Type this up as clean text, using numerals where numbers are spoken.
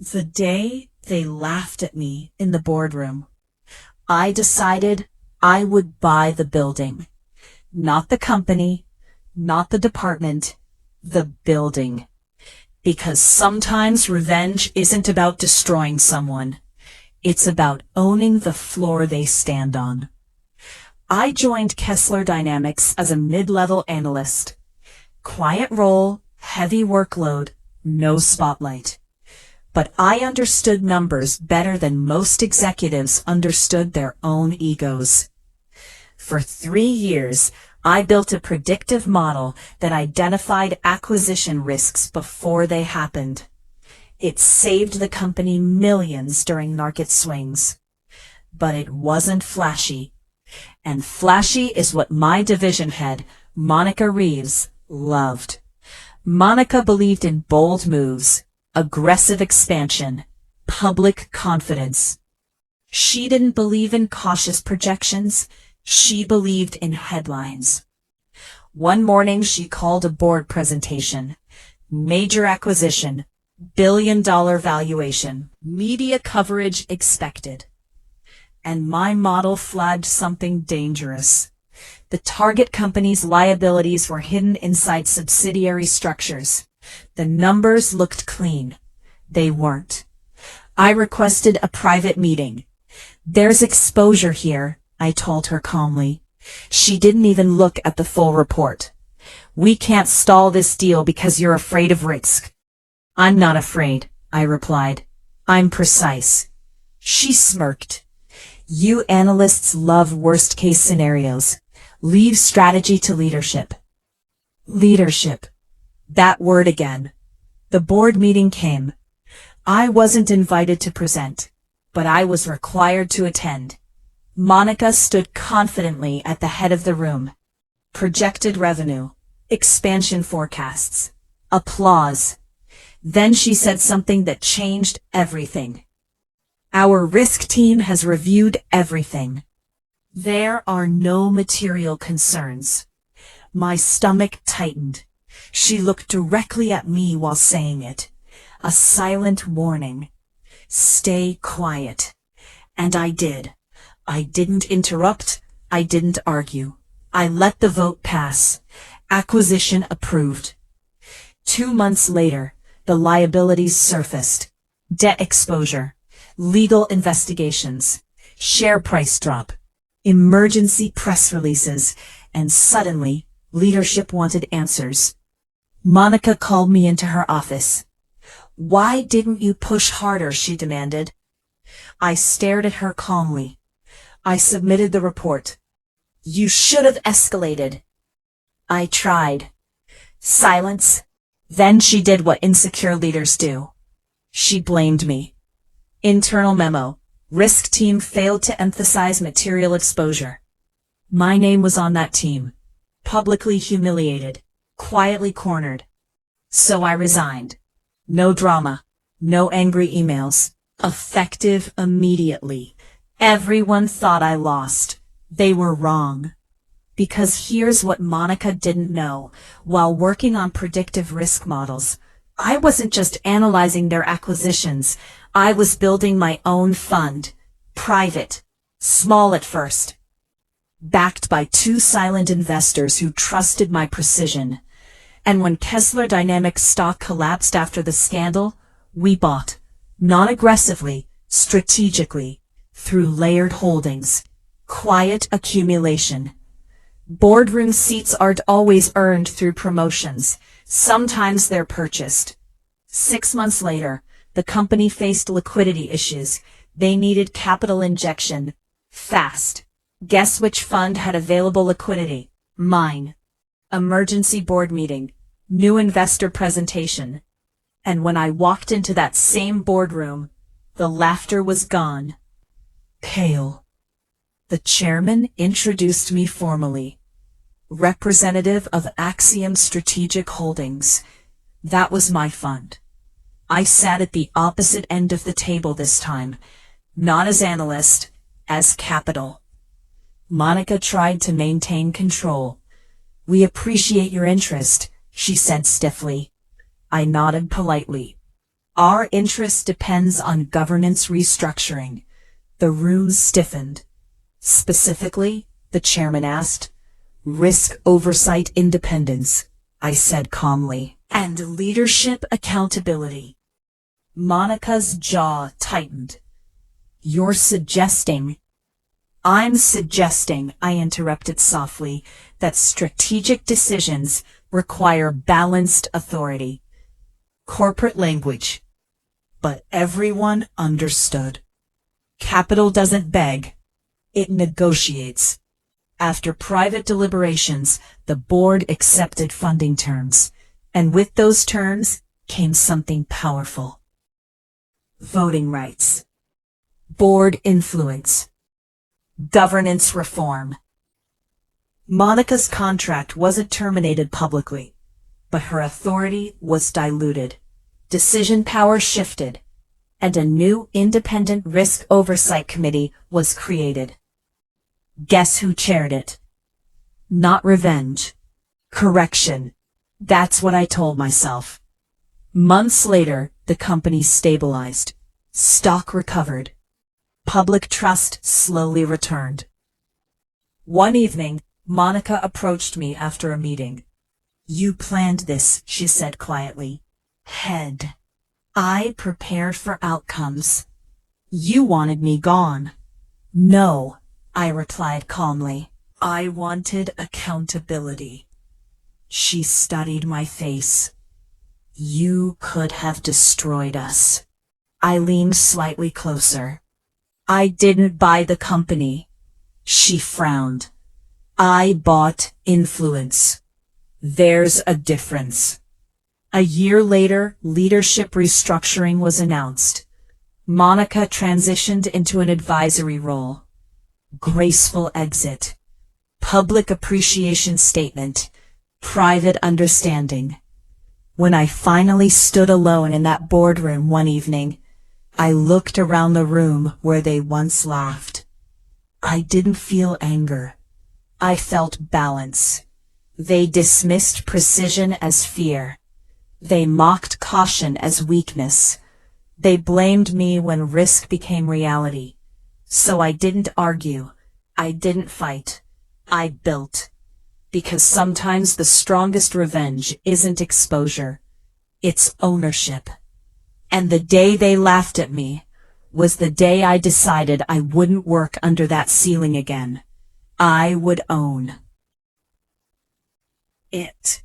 The day they laughed at me in the boardroom, I decided I would buy the building. Not the company, not the department, the building. Because sometimes revenge isn't about destroying someone. It's about owning the floor they stand on. I joined Kessler Dynamics as a mid-level analyst. Quiet role, heavy workload, no spotlight. But I understood numbers better than most executives understood their own egos. For 3 years, I built a predictive model that identified acquisition risks before they happened. It saved the company millions during market swings. But it wasn't flashy. And flashy is what my division head, Monica Reeves, loved. Monica believed in bold moves, aggressive expansion, public confidence. She didn't believe in cautious projections. She believed in headlines. One morning she called a board presentation. Major acquisition, billion-dollar valuation, media coverage expected. And my model flagged something dangerous. The target company's liabilities were hidden inside subsidiary structures. The numbers looked clean. They weren't. I requested a private meeting. There's exposure here, I told her calmly. She didn't even look at the full report. We can't stall this deal because you're afraid of risk. I'm not afraid, I replied. I'm precise. She smirked. You analysts love worst-case scenarios. Leave strategy to leadership. Leadership. That word again. The board meeting came. I wasn't invited to present, but I was required to attend. Monica stood confidently at the head of the room. Projected revenue. Expansion forecasts. Applause. Then she said something that changed everything. Our risk team has reviewed everything. There are no material concerns. My stomach tightened. She looked directly at me while saying it. A silent warning. Stay quiet. And I did. I didn't interrupt. I didn't argue. I let the vote pass. Acquisition approved. 2 months later, the liabilities surfaced. Debt exposure. Legal investigations. Share price drop. Emergency press releases. And suddenly, leadership wanted answers. Monica called me into her office. Why didn't you push harder, she demanded. I stared at her calmly. I submitted the report. You should have escalated. I tried. Silence. Then she did what insecure leaders do. She blamed me. Internal memo. Risk team failed to emphasize material exposure. My name was on that team. Publicly humiliated. Quietly cornered. So I resigned. No drama. No angry emails. Effective immediately. Everyone thought I lost. They were wrong. Because here's what Monica didn't know. While working on predictive risk models, I wasn't just analyzing their acquisitions. I was building my own fund. Private. Small at first. Backed by 2 silent investors who trusted my precision. And when Kessler Dynamics stock collapsed after the scandal, we bought. Not aggressively, strategically, through layered holdings. Quiet accumulation. Boardroom seats aren't always earned through promotions. Sometimes they're purchased. 6 months later, the company faced liquidity issues. They needed capital injection. Fast. Guess which fund had available liquidity? Mine. Emergency board meeting. New investor presentation. And when I walked into that same boardroom, the laughter was gone. Pale. The chairman introduced me formally. Representative of Axiom Strategic Holdings. That was my fund. I sat at the opposite end of the table this time, not as analyst, as capital. Monica tried to maintain control. We appreciate your interest, she said stiffly. I nodded politely. Our interest depends on governance restructuring. The room stiffened. Specifically, the chairman asked, risk oversight independence, I said calmly, and leadership accountability. Monica's jaw tightened. You're suggesting— I'm suggesting, I interrupted softly, that strategic decisions require balanced authority. Corporate language. But everyone understood. Capital doesn't beg. It negotiates. After private deliberations, the board accepted funding terms, and with those terms came something powerful. Voting rights. Board influence. Governance reform. Monica's contract wasn't terminated publicly, but her authority was diluted. Decision power shifted, and a new independent risk oversight committee was created. Guess who chaired it? Not revenge. Correction. That's what I told myself. Months later, the company stabilized. Stock recovered. Public trust slowly returned. One evening, Monica approached me after a meeting. You planned this, she said quietly. Head. I prepared for outcomes. You wanted me gone. No, I replied calmly. I wanted accountability. She studied my face. You could have destroyed us. I leaned slightly closer. I didn't buy the company. She frowned. I bought influence. There's a difference. A year later, leadership restructuring was announced. Monica transitioned into an advisory role. Graceful exit. Public appreciation statement. Private understanding. When I finally stood alone in that boardroom one evening, I looked around the room where they once laughed. I didn't feel anger. I felt balance. They dismissed precision as fear. They mocked caution as weakness. They blamed me when risk became reality. So I didn't argue. I didn't fight. I built. Because sometimes the strongest revenge isn't exposure. It's ownership. And the day they laughed at me was the day I decided I wouldn't work under that ceiling again. I would own it.